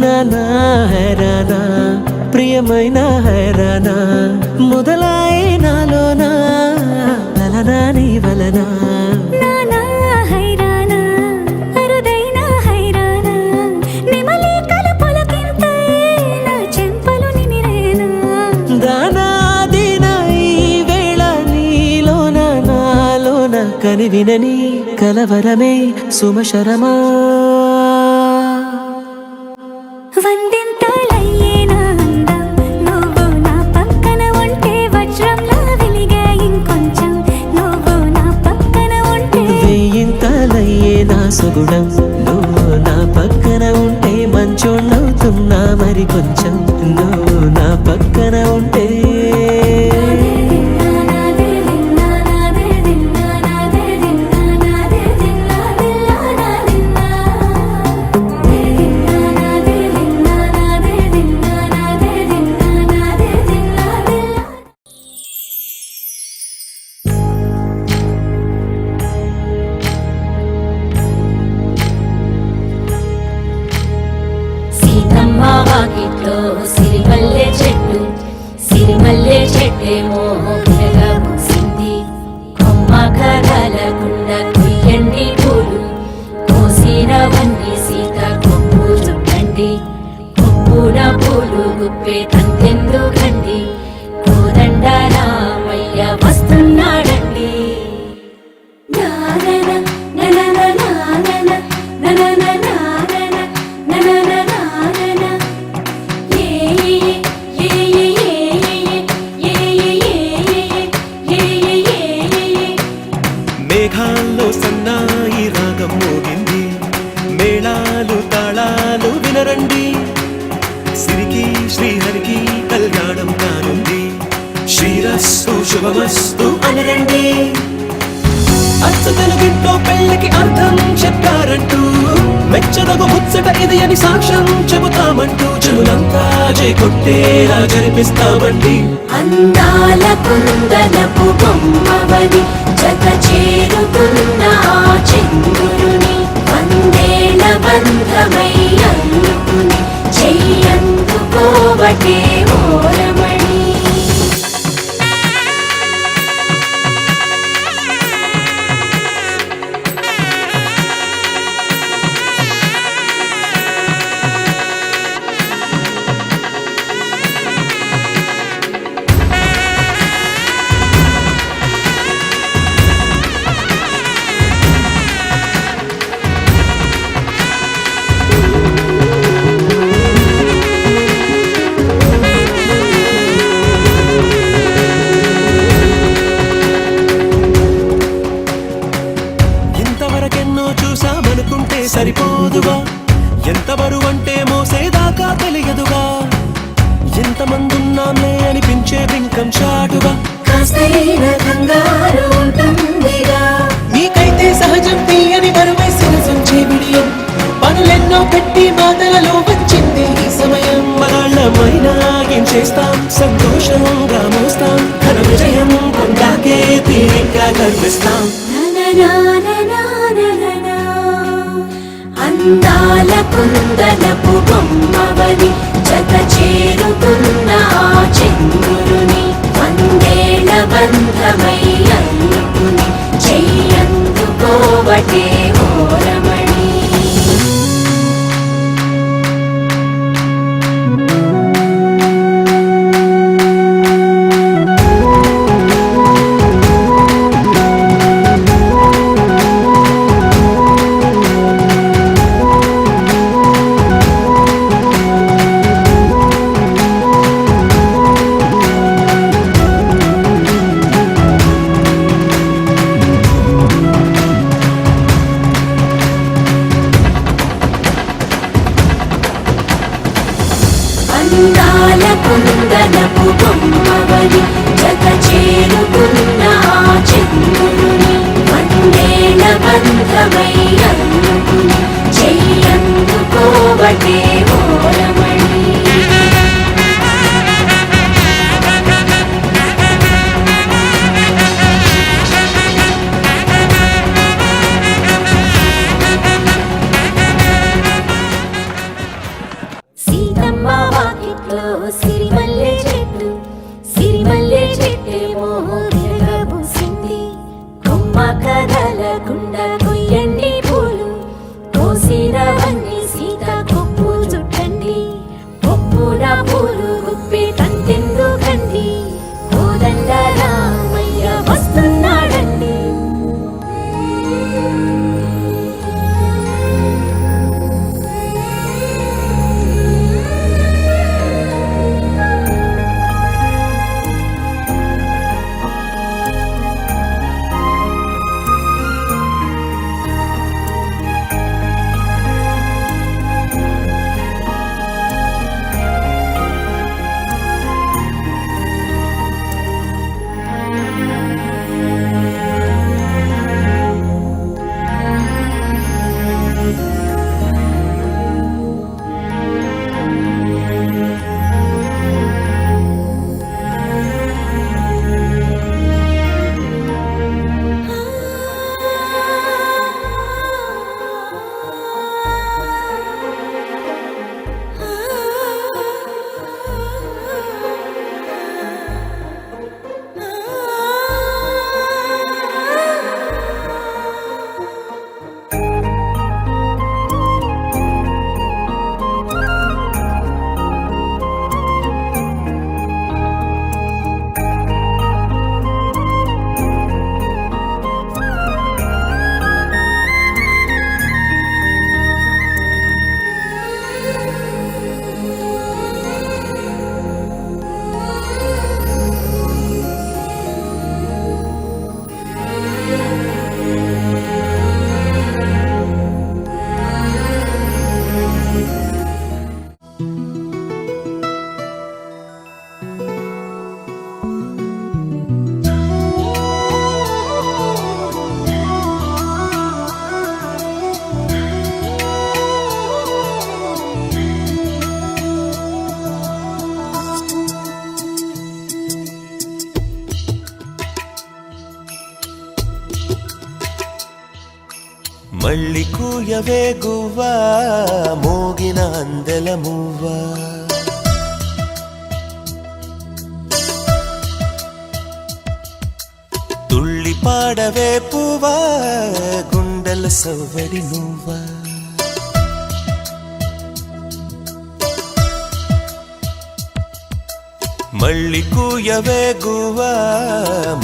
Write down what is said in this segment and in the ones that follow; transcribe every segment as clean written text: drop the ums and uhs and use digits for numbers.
హైరానా హైరానా ప్రియమైన హైరానా మొదలాయి నాలోనా వలనా నీ వలనా కని వినని కలవరమే సుమశరమా వందింతలయ్యేనా అందం నువ్వు నా పక్కన ఉంటే వజ్రంలా వెలిగే ఇంకొంచెం నువ్వు నా పక్కన ఉంటే వెయ్యింతలయ్యేనా సుగుణం నువ్వు నా పక్కన ఉంటే మంచోళ్ళవుతున్నా మరి కొంచెం నువ్వు నా పక్కన ఉంటే సిరిమల్లె చెట్టేమో విరగా పూసింది కొమ్మ కదలకుండా కొయ్యండి పూలు కోసినవన్నీ సీత కొప్పు చుట్టండి కొప్పున పూలు గుప్పే తంతెందుకండి కోదండ రామయ్య వస్తున్నాడండి మేఘాల్లో సన్నాయి రాగం మోగింది మేళాలు తాళాలు వినరండి సిరికి శ్రీహరికి కళ్యాణం కానుంది శ్రీరస్తు శుభమస్తు అనరండి అచ్చ తెలుగింట్లో పెళ్లికి అర్థం చెప్పారంటూ మెచ్చదగు ముచ్చట ఇది అని సాక్ష్యం చెబుతామంటూ జనులంతా జై కొట్టేలా జరిపిస్తామండి అందాల కుందనపు బొమ్మవని జత చేరుకున్న చంద్రుని వందేల బంధమై అల్లుకుని చెయ్యందుకోవటే ఓరమణి సరిపోదుగా ఎంత బరువంటే మోసేదాకా తెలియదుగా ఎంతమందున్నాంలే అనిపించే బింకం చాటుగా నీకైతే సహజం తీయని బరువై సిరసంచే విడియం పనులెన్నో పెట్టి మాటలలో వచ్చింది ఈ సమయం మనాళ్ళమైనా ఏం చేస్తాం సంతోషంగా మోస్తాం ఘన విజయం పొందాకే తీరిగ్గా గర్విస్తాం అందాల కుందనపు బొమ్మవని జత చేరుకున్న చంద్రుని వందేల బంధమై అల్లుకుని చెయ్యందుకోవటే ఓరమణి అందాల కుందనపు బొమ్మవని జత చేరుకున్న చంద్రుని వందేల బంధమై అల్లుకుని చెయ్యందుకోవటే ఓరమణి మళ్ళీ కూయవే గువ్వా మోగిన అందెల మువ్వా తుళ్ళి పాడవే పువ్వా గుండెల సవ్వడి నువ్వా మళ్ళీ కూయవే గువ్వా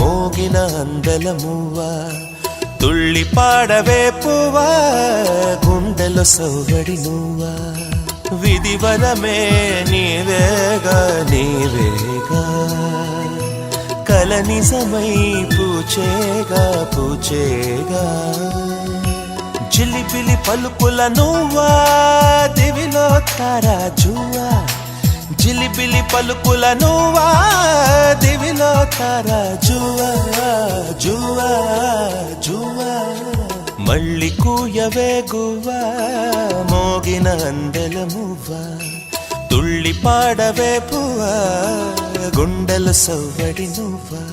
మోగిన అందెల మువ్వా తుళ్ళి పాడవే పువ్వా గుండెలో సవ్వడి నువ్వా విధివరమే నీవేగా నీవేగా కల నిజమై పూచేగా పూచేగా జిలిబిలి పలుకుల నువ్వా దివిలో తారా జువ్వా జిలిబిలి పలుకుల నువ్వా దివిలో తారా జువ్వా జువ్వా జువ్వా మళ్ళీ కూయవే గువ్వా మోగిన అందెల మువ్వా తుళ్ళి పాడవే పువ్వా గుండెల సవ్వడి నువ్వా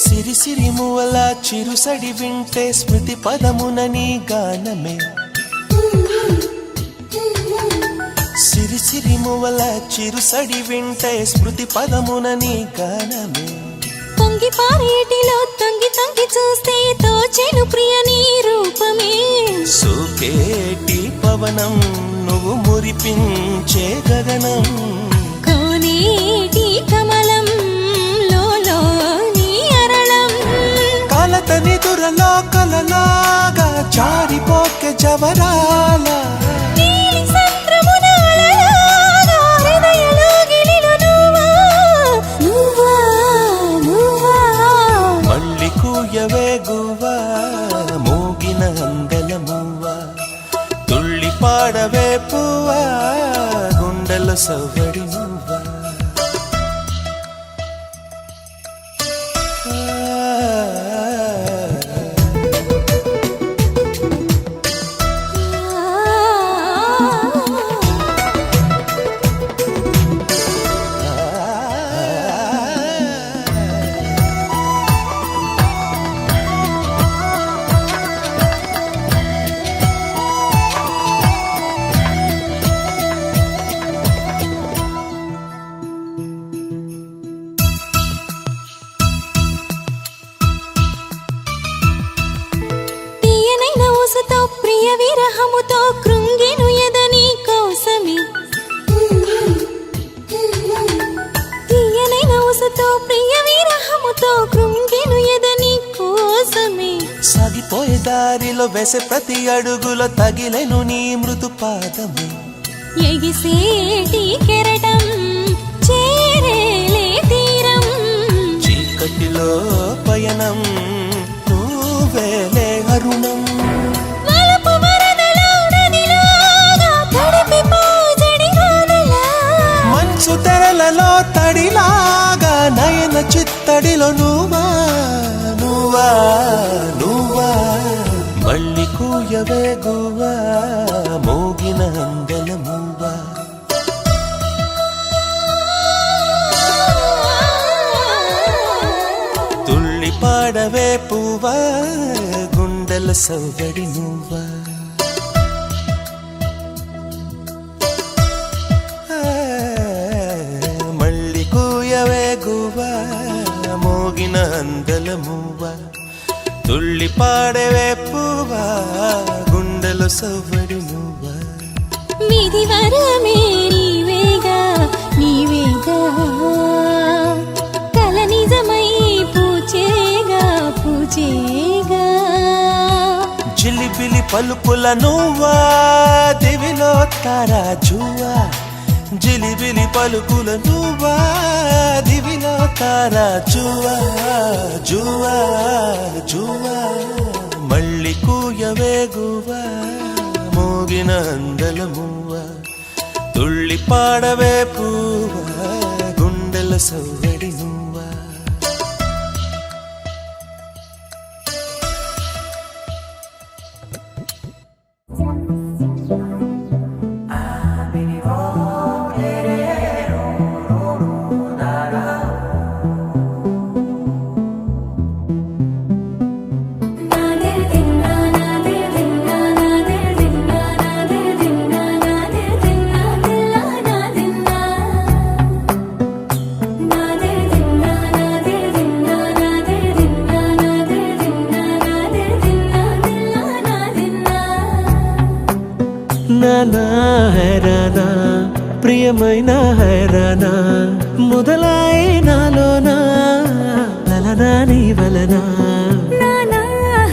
సిరి సిరి మువల చిరుసడి వింటే స్మృతి పదమున నీ గానమే సిరి సిరి మువల చిరుసడి వింటే స్మృతి పదమున నీ గానమే పొంగి పారేటిలో తొంగి తొంగి చూస్తే తోచెను ప్రియ నీ రూపమే సోకేటి పవనం నువ్వు మురిపించే గగనం కోనేటి కమలం కలతని దురలో కలలాగా జారిపోకే జవరాల మళ్ళీ కూయవే గువ్వా మోగిన అందెల మువ్వా తుళ్ళి పాడవే పువ్వా గుండెల సవ్వడి నువ్వా ప్రియ విరహముతో కృంగెను ఎదని కోసమే తీయనైన ఊసతో ప్రియ విరహముతో కృంగెను ఎదని కోసమే సాగిపోయే దారిలో వేసే ప్రతి అడుగులో తగిలెను నీ మృదు పాదమే ఎగిసేటి కెరటం చేరేలే తీరం చీకటిలో పయనం నువ్వేలే అరుణం మనసు తెరలలో తడిలాగా నయన చిత్తడిలో నువ్వా నువ్వా నువ్వా మళ్ళీ కూయవే గువ్వా మోగిన అందెల మువ్వా తుళ్ళి పాడవే పువ్వా గుండెల సవ్వడి నువ్వా గువ్వా మోగిన అందెల మువ్వా తుళ్ళి పాడవే పువ్వా గుండెలో సవ్వడి నువ్వా విధి వరమే నీవేగా నీవేగా కల నిజమ చేగా జిలిబిలి పలుకుల నువ్వా దివిలో తారా జువా జిలిబిలి పలుకుల నువ్వా దివిలో తారా జువా జువా జువా మళ్ళీ కూయవే గువా మోగిన అందల మువ్వా తుళ్ళి పాడవే పువ్వా గుండెల సవ్వడి నువ్వా నానా హైరానా ప్రియమైన హైరానా మొదలాయి నాలోనా వలనా నీ వలనా నానా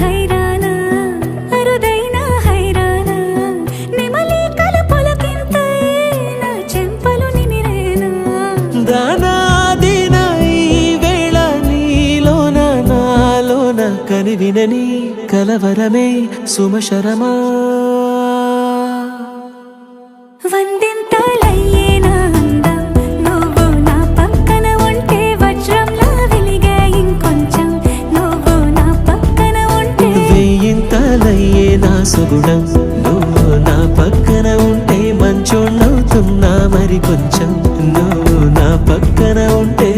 హైరానా అరుదైన హైరానా నెమలి కలుపులకింతై నా చెంపలు నిమిరేనా దానాదిన ఈ వేళ నీలోన నాలోన కనివినని కలవరమే సుమశరమా వందింతలయ్యేనా అందం నువ్వు నా పక్కన ఉంటే వజ్రంలా వెలిగే ఇంకొంచెం నువ్వు నా పక్కన ఉంటే వెయ్యింతలయ్యే నా సుగుణం నువ్వు నా పక్కన ఉంటే మంచోళ్ళవుతున్నా మరి కొంచెం నువ్వు నా పక్కన ఉంటే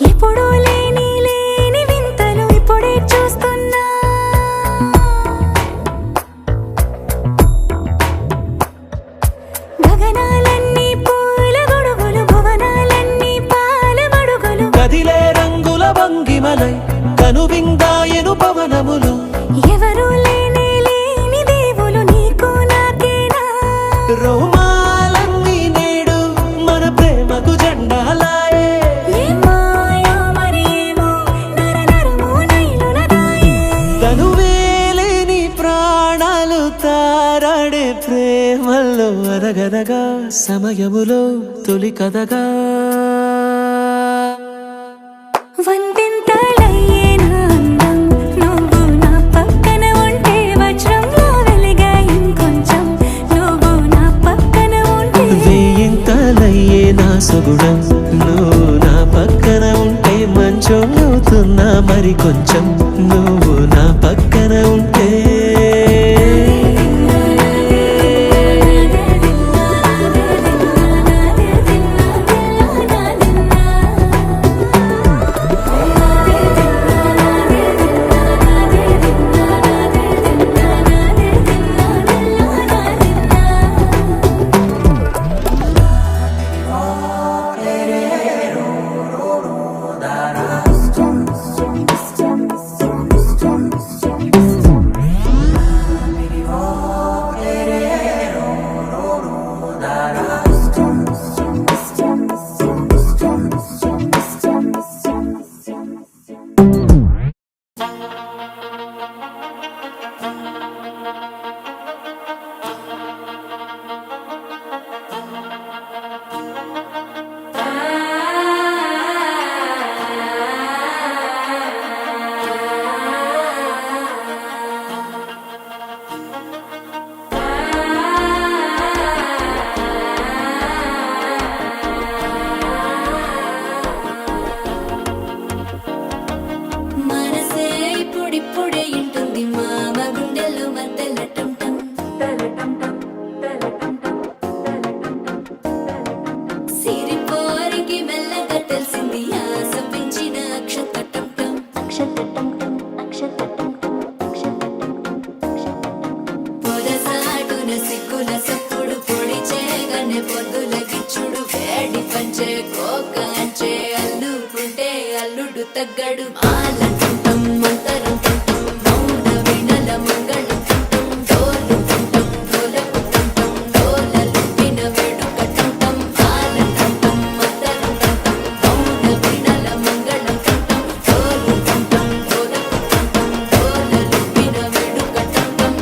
ఎప్పుడూ లేని వింతలు ఇప్పుడే చూస్తున్నా గగనాలన్నీ పూల గొడుగులు భువనాలన్నీ పాల మడుగులు కదిలే రంగుల భంగిమలై కనువిందాయను పవనములు ఎవరూ లేని దేవులు నీకు నాకేనా రోమాలన్నీ నేడు మన ప్రేమకు జెండాలాయే ఏ మాయో మరి ఏమో నరనరమో నైలునదాయే తనువేలేని ప్రాణాలు తారాడే ప్రేమల్లో అరగదగా సమయములో తొలి కథగా వందింతలయ్యేనా అందం నువ్వు నా పక్కన ఉంటే వజ్రంలా వెలిగే ఇంకొంచెం నువ్వు నా పక్కన ఉంటే వెయ్యింతలయ్యే నా సుగుణం నువ్వు నా పక్కన ఉంటే మంచోళ్ళవుతున్నా మరి కొంచెం నువ్వు నా పక్కన ఉంటే పంచే కోక అంచే అల్లుకుంటే అల్లుడు తగ్గడు మాలంటుంటాం మంతరం తుంటాం మౌన వీణల మంగళం తుంటాం డోలు తుంటాం డోలకు తుంటాం డోలలు విన వేడుక తుంటాం మాలంటుంటాం మంతరం తుంటాం మౌన వీణల మంగళం తుంటాం డోలు తుంటాం డోలకు తుంటాం డోలలు విన వేడుక తుంటాం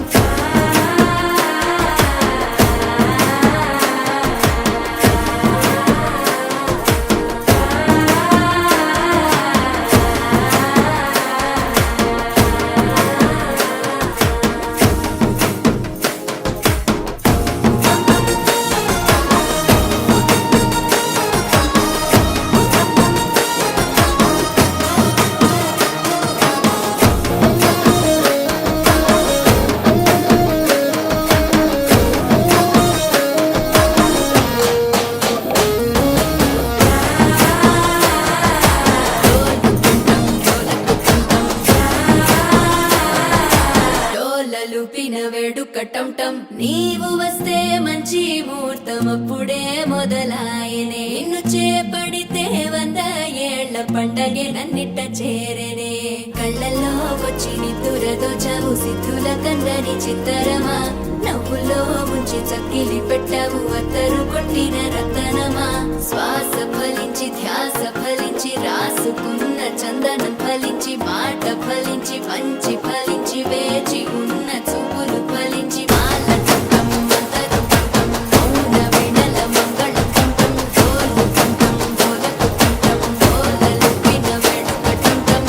డోలలు పిన వేడుక టంటం నీవు వస్తే మంచి ముహూర్తం అప్పుడే మొదలాయనే నిన్ను చేపడితే 100 ఏళ్ల పండగే నన్నిట్ట చేరనే కళ్ళల్లో వచ్చి నిద్దురదో చవు సిద్ధుల కందని చిత్తరమా నవ్వులో ముంచి చక్కిలి పెట్టావు అత్తరు కొట్టిన రతనమా శ్వాస ఫలించి ధ్యాస ఫలించి రాసుకున్న చందనం ఫలించి మాట ఫలించి పంచి ఫలించి వేచి ఉన్న చూపులు ఫలించి మాల తుంటం మంతరం తుంటం మౌన వీణల మంగళం తుంటం డోలు తుంటం డోలకు తుంటం డోలలు విన వేడుక తుంటం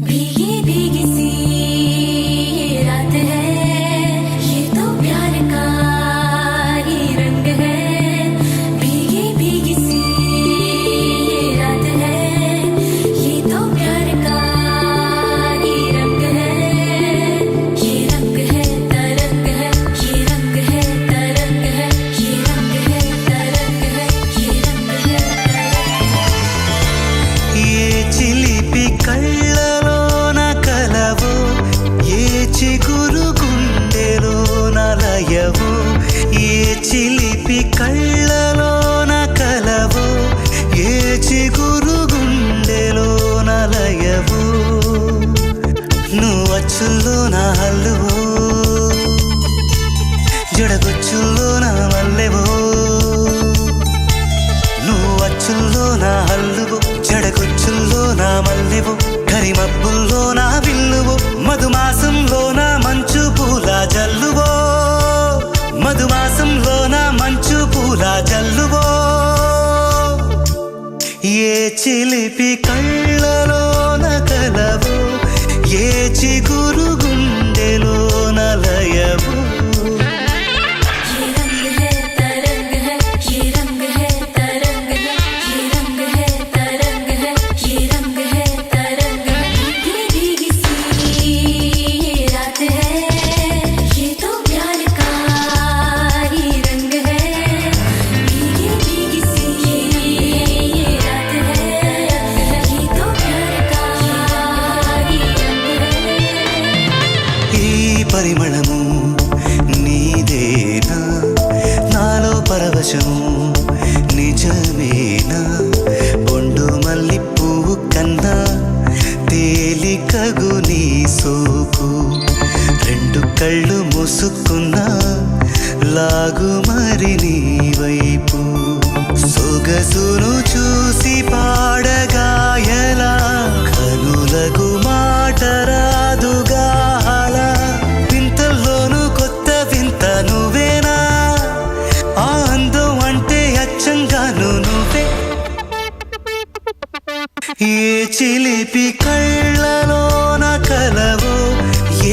भीगी भीगी सी ये रात है ये तो प्यार का ही रंग है भीगी भीगी सी ये रात है ये तो प्यार का ही रंग है ये रंग है तरंग है ये रंग है तरंग है ये रंग है तरंग है ये रंग है ఏ చిలిపి కళ్ళలోన కలవో ఏ చిగురు గుండెలోన లయవో ఏ చిలిపి కళ్ళలోన కలవో ఏ చిగురు గుండెలోన లయవో నువ్వు అచ్చుల్లో నా హల్లువో జడగొచ్చుల్లో నా మల్లెవో నువ్వు అచ్చుల్లో నా హల్లువో జడగొచ్చుల్లో నా మల్లెవో కరిమబ్బుల్లో నా విల్లువో మధుమాసంలో నా మంచు పూల జల్లువో మధుమాసంలో నా మంచు పూల జల్లువో ఏ చిలిపి కళ్ళలోన కలవో ఏ చిగురు గుండెలోన లయవో ये रंग है तरंग है ये रंग है तरंग है ये रंग है तरंग है ये रंग है तरंग है भीगी भीगी सी ये रात है ये तो प्यार का ही रंग है भीगी भीगी सी ये रात है ये तो प्यार का ही रंग है ఈ పరిమళము నీదేనా నాలో పరవశము నిజమేనా బొండు మల్లి పువ్వు కన్నా తేలికగు నీ సోకు రెండు కళ్ళు మూసుకున్నా లాగు మరి నీ వైపు సొగసును చూసి పాడగాయలా కనులకు మాట రాదుగా అలా వింతల్లోనూ కొత్త వింత నువ్వేనా ఆ అందం అంటే అచ్చంగాను నువ్వే ఏ చిలిపి కళ్ళలోన కలవో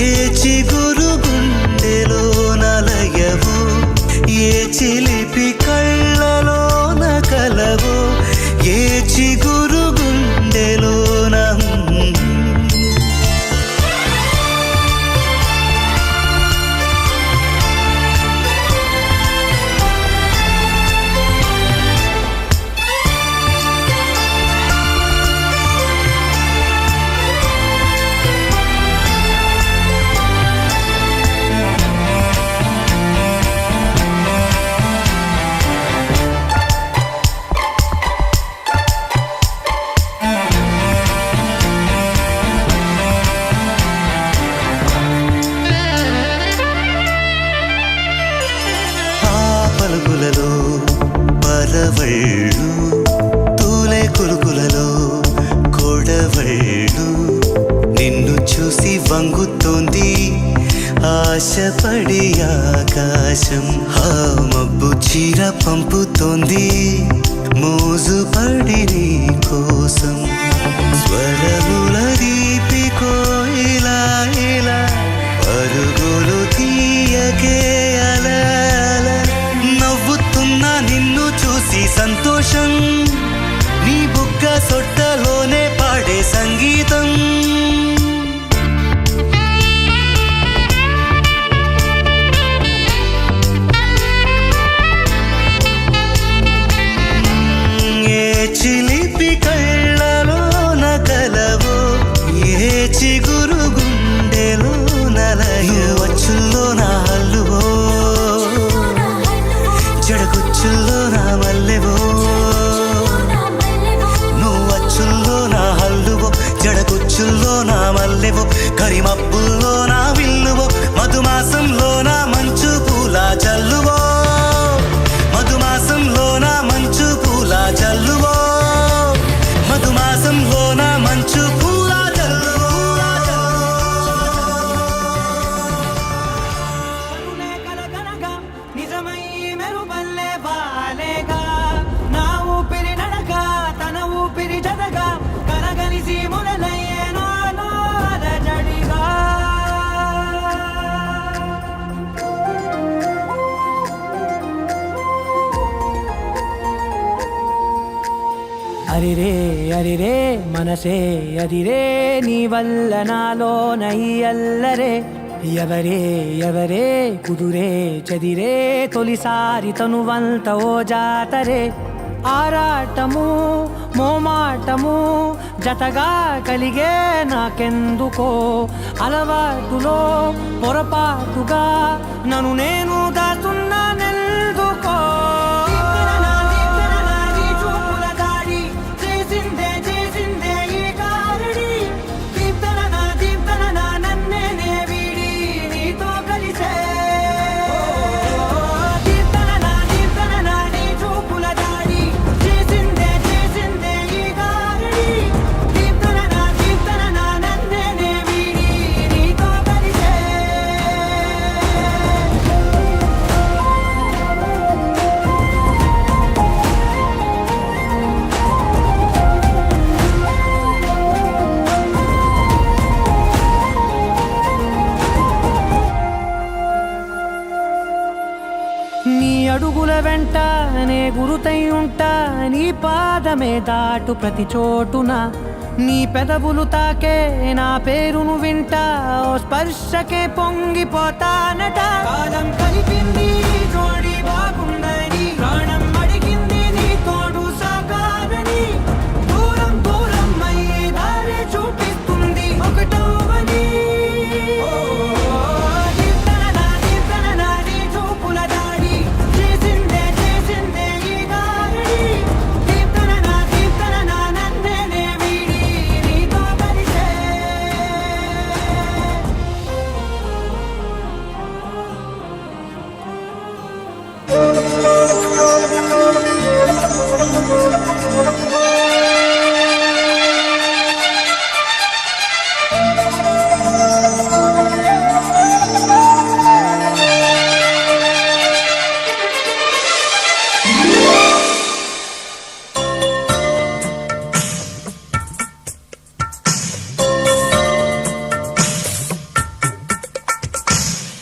ఏ చిగురు గుండెలోన లయవో ఏ చిలిపి కళ్ళలోన కలవో ఏ చిగురు గుండెలోన వంగుతోంది ఆశపడి ఆకాశం ఆ మబ్బు చీర పంపుతోంది మోజుపడి నీ కోసం స్వరముల దీపి కోయిలా ఇలా పరుగులు తీయకే అలా అలా నవ్వుతున్నా నిన్ను చూసి సంతోషం నీ బుగ్గ సొట్టలోనే పాడే సంగీతం ఏ చిలిపి కళ్ళలోన కలవో ఏ చిగురు గుండెలో నలయో అచ్చుల్లో నా హల్లువో జడకొచ్చుల్లో నా మల్లెవో నువ్వచ్చుల్లో నా హల్లువో జడకొచ్చుల్లో నా మల్లెవో కరిమబ్బుల్లో నా విల్లువో మధుమాసంలో నా మంచు పూల జల్లువో మధుమాసంలో నా మంచు పూల జల్లువో మధుమాసంలో నా మంచు పూల జల్లువో కనులే కలగనగా నిజమై మెరుపల్లే వాలేగా నా ఊపిరి నడక తన ఊపిరి జతగా కలగలిసి మొదలయ్యే నాలో అలజడిగా అరిరే అరిరే మనసే అరిరే నీ వల్ల నాలో నయ్యల్లరే ఎవరే ఎవరే కుదురే చదిరే తొలిసారి తనువంత ఓ జాతరే ఆరాటము మోమాటము జతగా కలిగే నాకెందుకో అలవాటులో పొరపాటుగా నన్ను నేను దాస్తున్నానెందుకో నీ అడుగుల వెంట నే గురుతై ఉంటా నీ పాదమే దాటు ప్రతి చోటున నీ పెదవులు తాకే నా పేరును వింటా ఓ స్పర్శకే పొంగిపోతానట కాలం కలిపింది జోడి బాగుందని ప్రాణం అడిగింది నీ తోడు సాగాలని దూరం దూరం అయ్యే దారి చూపిస్తుంది ఒకటవని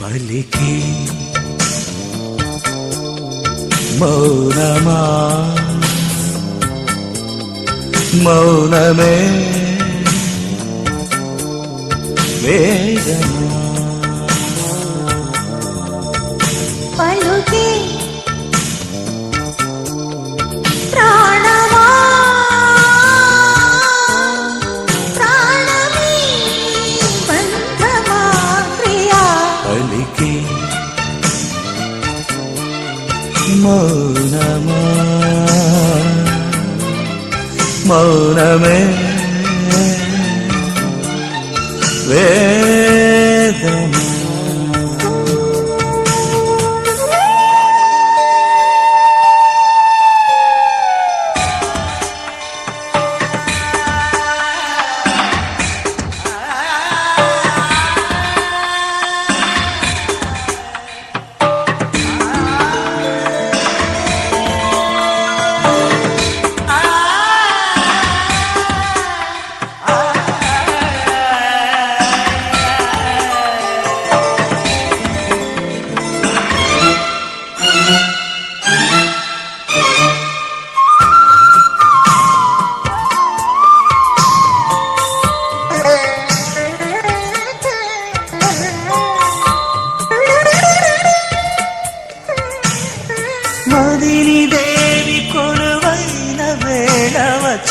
పలికి మౌనమా మౌనమే వేదనా పలుకే ప్రాణమా ప్రాణమీ బంధమా ప్రియా పలికి మౌనమా మౌనమే వేదనా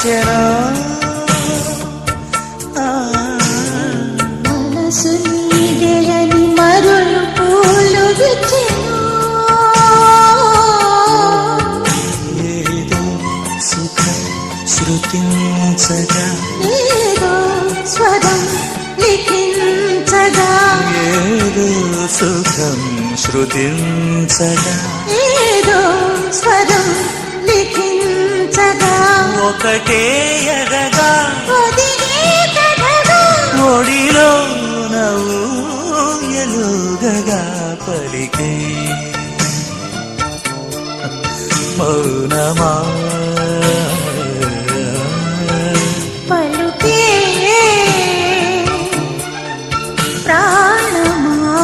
వచ్చెను మనసు నీడెలని మరులు పూలు విచ్చెను ఏదో సుఖ శృతించగా ఏదో స్వరం లిఖించగా ఏదో సుఖం శృతించగా ఏదో స్వరం లిఖించగా ఒకటే ఎదగా ఒదిగే కథగా ఒడిలో నవ్వు ఎలుగగా పలికే మౌనమా పలుకే ప్రాణమా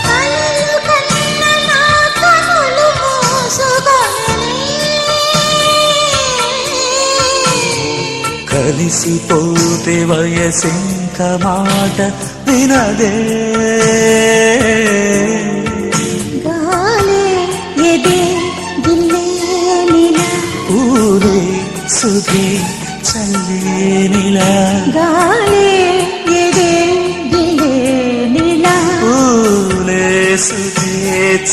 కలలు కన్న నా కనులు మోసుకొనిలే కలిసిపోతే వయసింక మాట వినదే గాలే ఎదే గిల్లే నీలా ఊరే సుధే చల్లేనిలా గాలే ఎదే గిల్లే నీలా ఊలే సుధే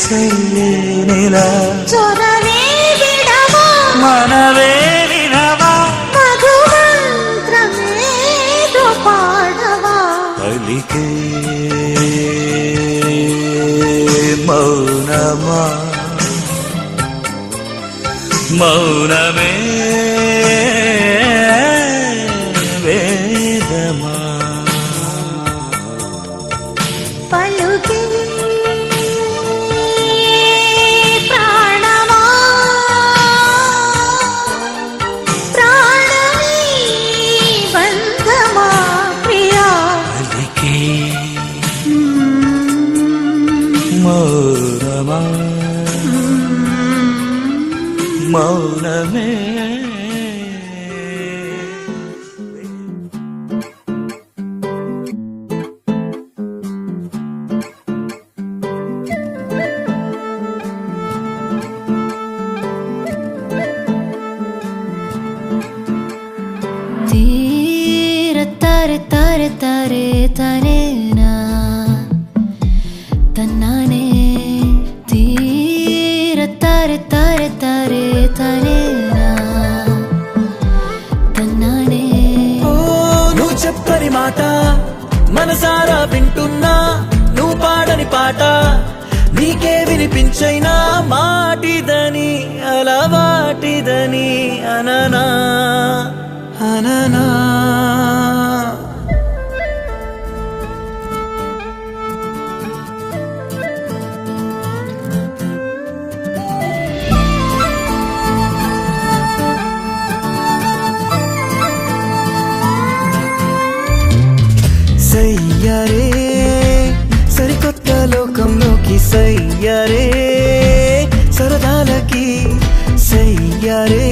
చల్లేనిలా చొరనే విడవా మనవే వినవా మధుమంత్రమేదో పాడవా పలికే మౌనమా మౌనమే వేదమా పలుకే ప్రాణమా ప్రాణమీ బంధమా ప్రియా పలికే మౌనమా మౌనమే తీర తరే తరే తరే తరేనా తన్నానే తీర తరే తరే తరే తరేనా తన్నానే ఓ నువ్వు చెప్పని మాట మనసారా వింటున్నా నువ్వు పాడని పాట నీకే వినిపించైనా మాటిదని అలవాటిదని అననా అననా సయ్యారే సరికొత్త లోకంలోకి సయ్యారే సరదాలకి సయ్యారే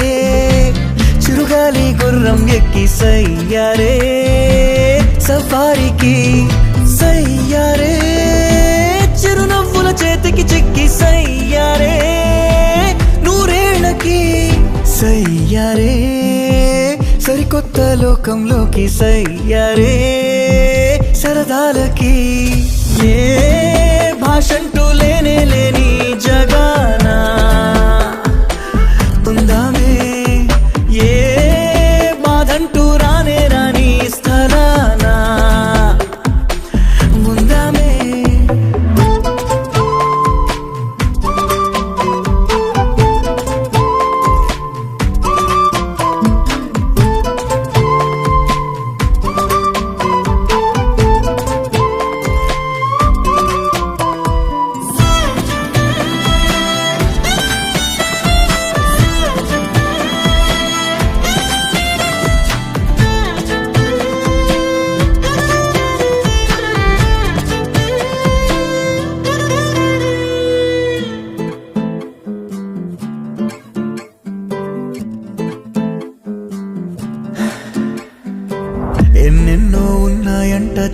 చిరుగాలి గుర్రం ఎక్కి సయ్యారే సఫారీకి సయ్యారే చిరునవ్వుల చేతికి చిక్కి సయ్యారే నూరేళ్ళకి సయ్యారే సరికొత్త లోకంలోకి సయ్యారే సరదాలకి ఏ భాషంటూ లేనే లేని జగానా ఉందామే ఏ బాధంటూ రానే రాని స్థలానా ఉందామే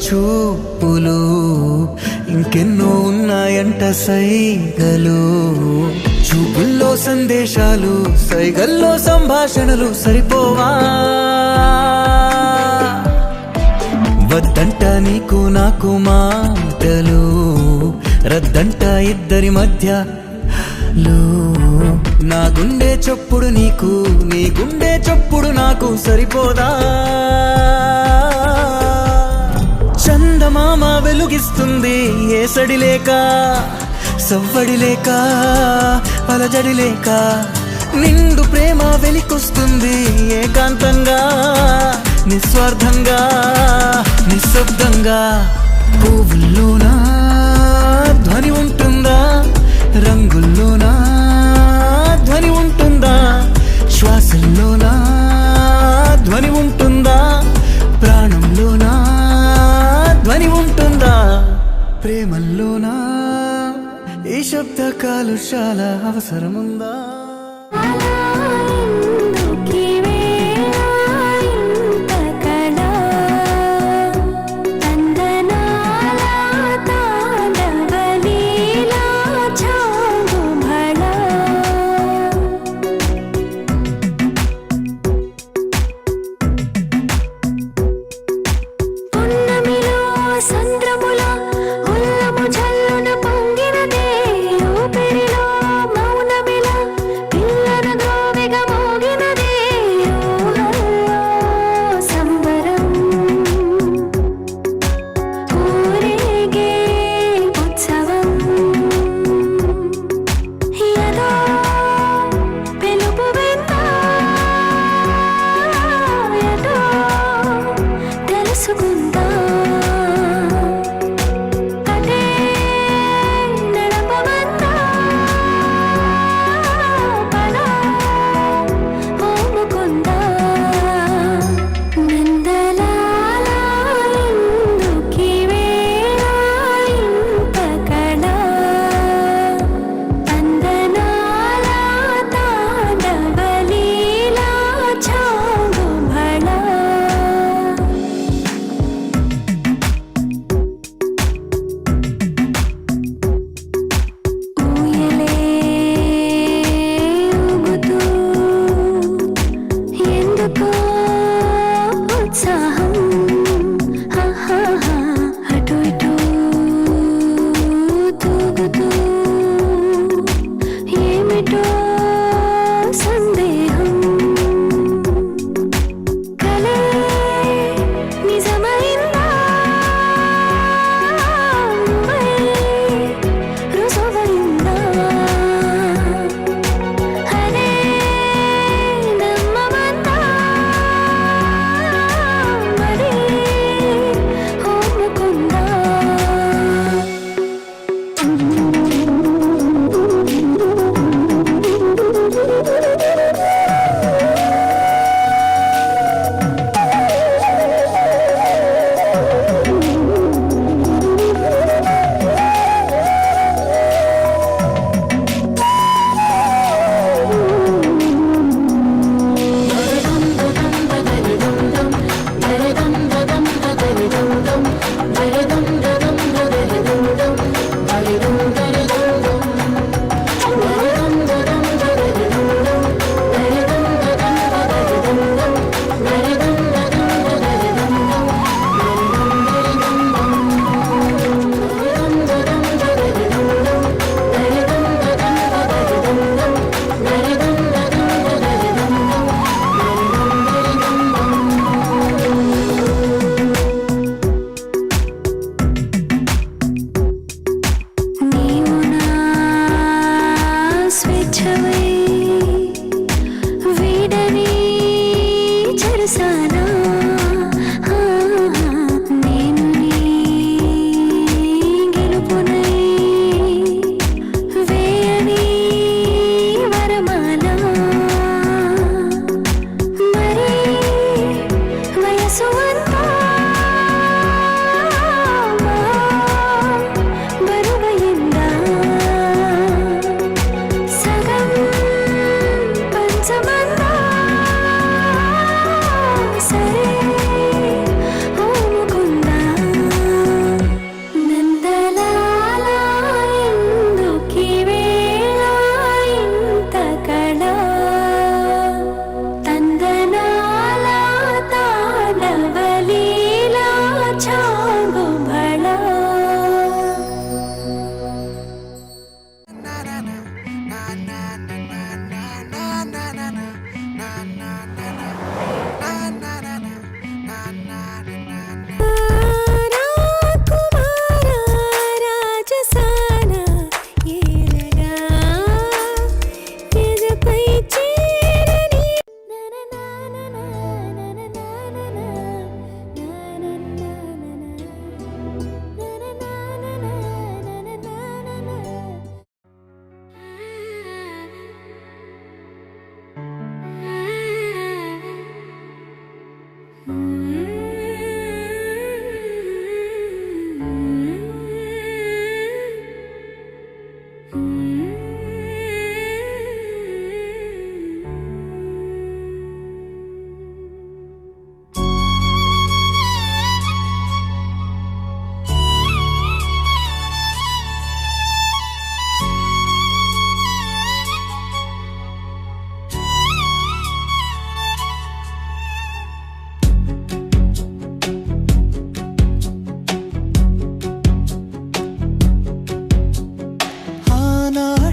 చూపులు ఇంకెన్నో ఉన్నాయంట సైగలు చూపుల్లో సందేశాలు సైగల్లో సంభాషణలు సరిపోవా వద్దంట నీకు నాకు మాటలు రద్దంట ఇద్దరి మధ్య నా గుండె చప్పుడు నీకు నీ గుండె చప్పుడు నాకు సరిపోదా చందమామ వెలుగిస్తుంది ఏసడి లేక సవ్వడి లేక అలజడి లేక నిండు ప్రేమ వెలికొస్తుంది ఏకాంతంగా నిస్వార్థంగా నిశ్శబ్దంగా పువ్వుల్లోనా ధ్వని ఉంటుందా రంగుల్లోనా ధ్వని ఉంటుందా శ్వాసల్లోనా ధ్వని ఉంటుందా ప్రాణంలోనా ధ్వని ఉంటుందా ప్రేమల్లోనా ఈ శబ్ద కాలుష్యాల అవసరముందా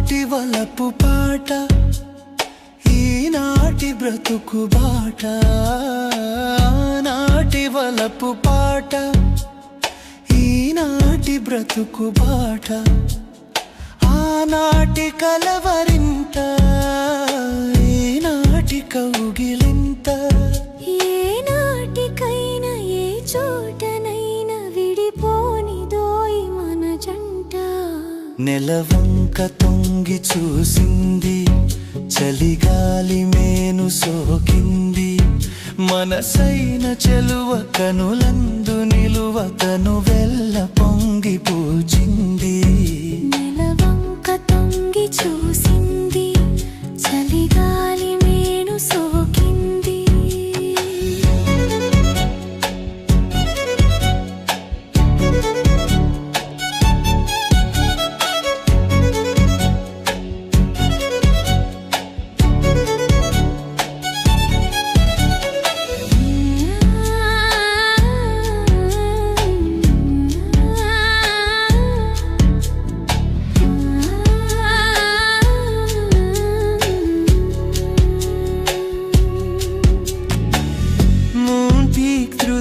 ఆనాటి వలపు పాట ఈనాటి బ్రతుకు బాట ఆనాటి వలపు పాట ఈనాటి బ్రతుకు బాట ఆనాటి కలవరింత ఈనాటి కౌగిలింత ఏనాటికైనా ఏ చోటనైనా విడిపోనిదోయి మన జంట నెలవంక తొంగి చూసింది చలిగాలి మేను సోకింది మనసైన చెలువ కనులందు నిలువ తను వెల్ల పొంగి పూచింది నెలవంక తొంగి చూసింది చలిగాలి మేను సోకింది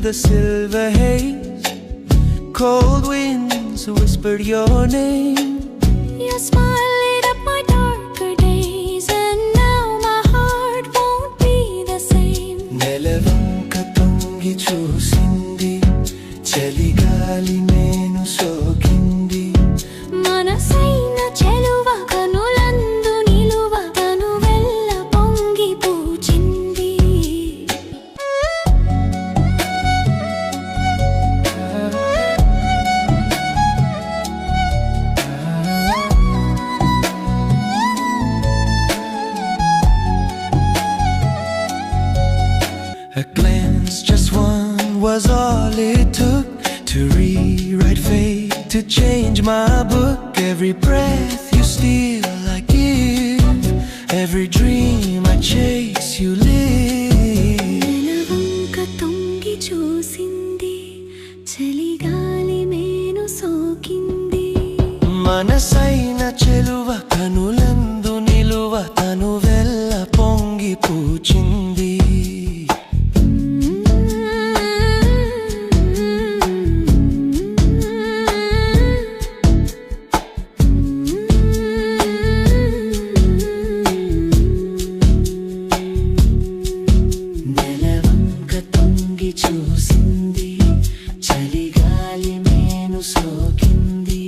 The silver haze, cold winds whispered your name. Your smile lit up my darker days, and now my heart won't be the same. నెలవంక తొంగి చూసింది చలిగాలి మేను సోకింది మనసైన చెలువ కనులందు నిలువ తను వెల్ల పొంగి పూచింది A glance, just one, was all it took to rewrite fate, to change my book. Every breath you steal, I give. Every dream I chase, you live. నెలవంక తొంగి చూసింది చలిగాలి మేను సోకింది మనసైన చెలువ కనులందు నిలువ తను వెల్ల పొంగి పూచింది నెలవంక తొంగి చూసింది చలిగాలి మేను సోకింది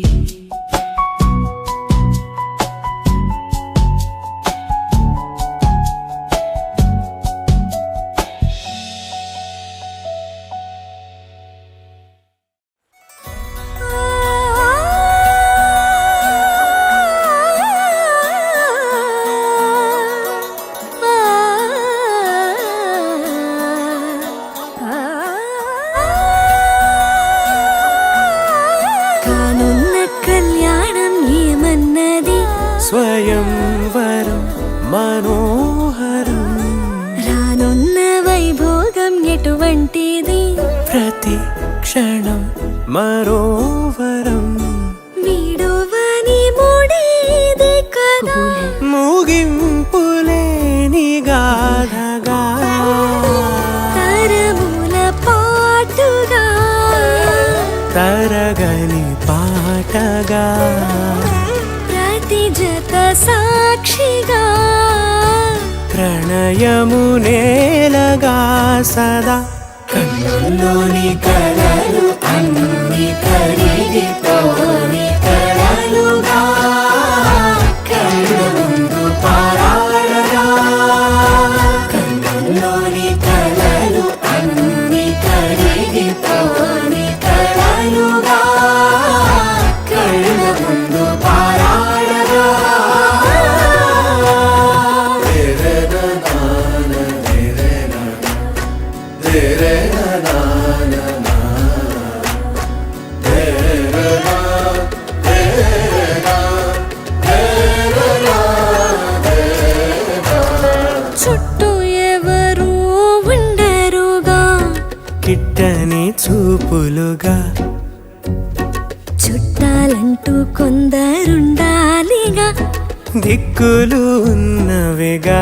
కానున్న కళ్యాణం ఏమన్నది స్వయంవరం మనోహరం రానున్న వైభోగం ఎటువంటిది ప్రతి క్షణం మరోవరం విడువని ముడేది కదా ముగింపులేని గాథగా తరముల పాటుగా తరగని పాటగా ప్రతి జత సాక్షిగా ప్రణయము నేలగా సదా కన్నుల్లోని కలలు అన్ని కరిగిపోని కలలుగా కళ్ళ ముందు పారాడగా కన్నుల్లోని కలలు అన్ని కరిగిపోని కలలుగా కళ్ళ ముందు పారాడగా రే దిక్కులు ఉన్నవిగా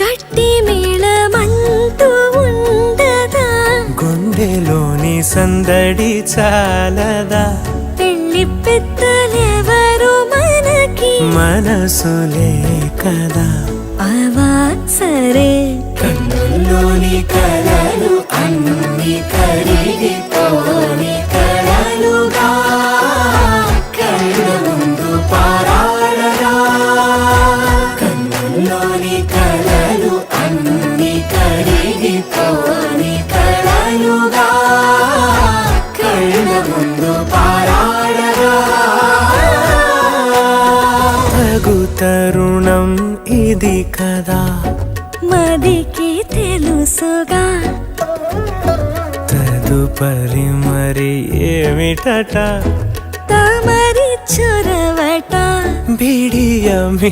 గట్టి మేళమంటూ ఉండదా గుండెలోని సందడి చాలదా పెళ్లి పెద్దలెవరు మనకి మనసులే కదా అవా సరే కన్నుల్లోని కలలు అన్ని కరిగిపోని కలలుగా కళ్ళ ముందు పారాడగా కన్నుల్లోని కలలు అన్ని కరిగిపోని కలలుగా కళ్ళ ముందు పారాడగా తగు తరుణం ఇది కదా మదికి తెలుసుగా తదుపరి మరి ఏమిటట తమరి చొరవట బిడియమిదేంటి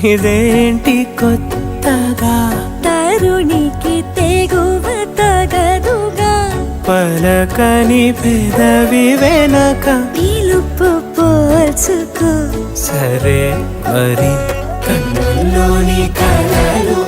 కొత్తగా తరుణికి తెగువ తగదుగా పలకని పెదవి వెనక పిలుపు పోల్చుకో సరే మరి కన్నుల్లోని కలలు